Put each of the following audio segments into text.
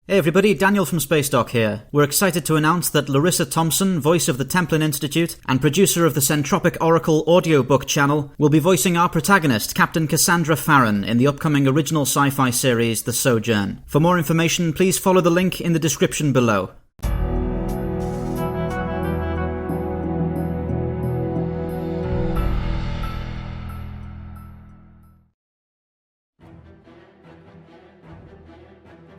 Hey everybody, Daniel from Spacedock here. We're excited to announce that Larissa Thompson, voice of the Templin Institute and producer of the Centropic Oracle audiobook channel, will be voicing our protagonist, Captain Cassandra Farron, in the upcoming original sci-fi series, The Sojourn. For more information, please follow the link in the description below.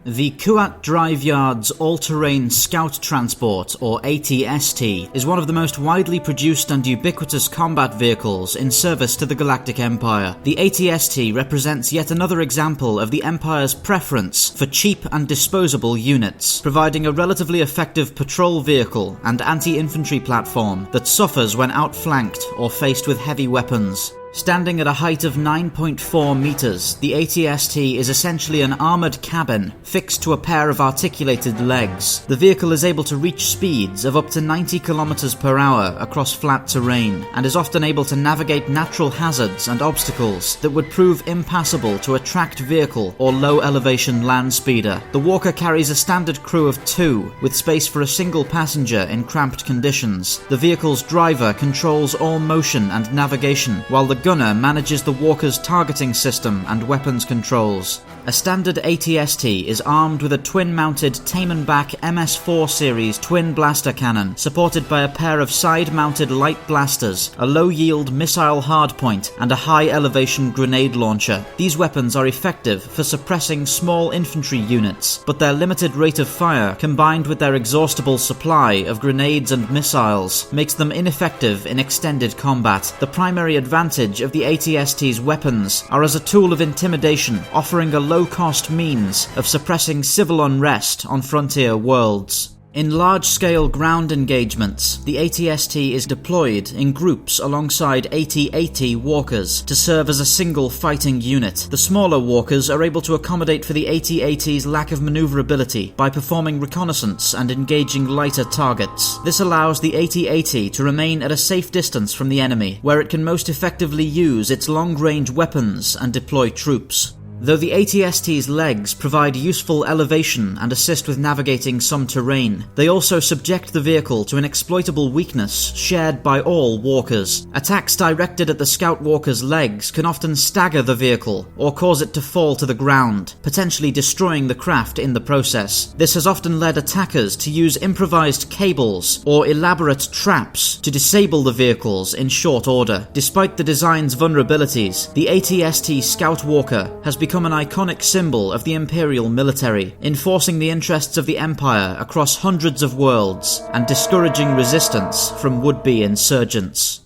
The Kuat Drive Yard's All-Terrain Scout Transport, or Atst, is one of the most widely produced and ubiquitous combat vehicles in service to the Galactic Empire. The Atst represents yet another example of the Empire's preference for cheap and disposable units, providing a relatively effective patrol vehicle and anti-infantry platform that suffers when outflanked or faced with heavy weapons. Standing at a height of 9.4 meters, the Atst is essentially an armored cabin fixed to a pair of articulated legs. The vehicle is able to reach speeds of up to 90 km per hour across flat terrain, and is often able to navigate natural hazards and obstacles that would prove impassable to a tracked vehicle or low-elevation land speeder. The Walker carries a standard crew of 2, with space for a single passenger in cramped conditions. The vehicle's driver controls all motion and navigation, while the gunner manages the Walker's targeting system and weapons controls. A standard Atst is armed with a twin-mounted Tamanbach MS4 series twin blaster cannon, supported by a pair of side-mounted light blasters, a low-yield missile hardpoint, and a high-elevation grenade launcher. These weapons are effective for suppressing small infantry units, but their limited rate of fire, combined with their exhaustible supply of grenades and missiles, makes them ineffective in extended combat. The primary advantage of the Atst's weapons are as a tool of intimidation, offering a low-cost means of suppressing civil unrest on frontier worlds. In large-scale ground engagements, the Atst is deployed in groups alongside AT-AT walkers to serve as a single fighting unit. The smaller walkers are able to accommodate for the AT-AT's lack of maneuverability by performing reconnaissance and engaging lighter targets. This allows the AT-AT to remain at a safe distance from the enemy, where it can most effectively use its long-range weapons and deploy troops. Though the Atst's legs provide useful elevation and assist with navigating some terrain, they also subject the vehicle to an exploitable weakness shared by all walkers. Attacks directed at the Scout Walker's legs can often stagger the vehicle or cause it to fall to the ground, potentially destroying the craft in the process. This has often led attackers to use improvised cables or elaborate traps to disable the vehicles in short order. Despite the design's vulnerabilities, the Atst Scout Walker has become an iconic symbol of the Imperial military, enforcing the interests of the Empire across hundreds of worlds and discouraging resistance from would-be insurgents.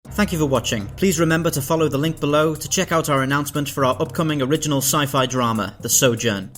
Thank you for watching. Please remember to follow the link below to check out our announcement for our upcoming original sci-fi drama, The Sojourn.